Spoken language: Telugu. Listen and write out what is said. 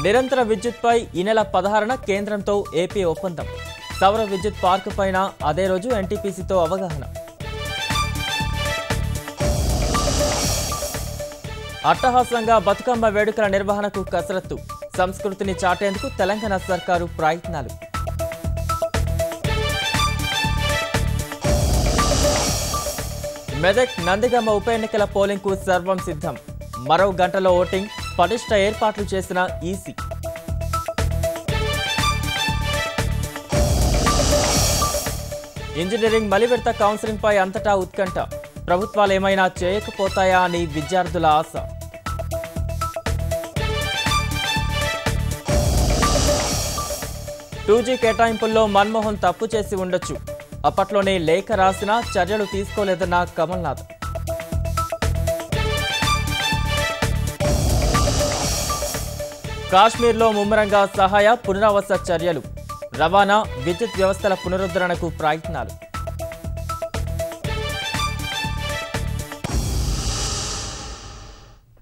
నిరంతర విద్యుత్పై ఈ నెల 16న కేంద్రంతో ఏపీ ఒప్పందం. సౌర విద్యుత్ పార్కు పైన అదే రోజు ఎన్టీపీసీతో అవగాహన. అట్టహాసంగా బతుకమ్మ వేడుకల నిర్వహణకు కసరత్తు. సంస్కృతిని చాటేందుకు తెలంగాణ సర్కారు ప్రయత్నాలు. మెదక్ నందిగామ ఉప ఎన్నికల పోలింగ్కు సర్వం సిద్ధం. మరో గంటలో ఓటింగ్. పటిష్ట ఏర్పాట్లు చేసిన ఈసీ. ఇంజనీరింగ్ మలివిడత కౌన్సిలింగ్ పై అంతటా ఉత్కంఠ. ప్రభుత్వాలు ఏమైనా చేయకపోతాయా అని విద్యార్థుల ఆశ. టూజీ కేటాయింపుల్లో మన్మోహన్ తప్పు చేసి ఉండొచ్చు. అప్పట్లోనే లేఖ రాసినా చర్యలు తీసుకోలేదన్న కమల్నాథ్. కాశ్మీర్లో ముమ్మరంగా సహాయ పునరావాస చర్యలు. రవాణా, విద్యుత్ వ్యవస్థల పునరుద్ధరణకు ప్రయత్నాలు.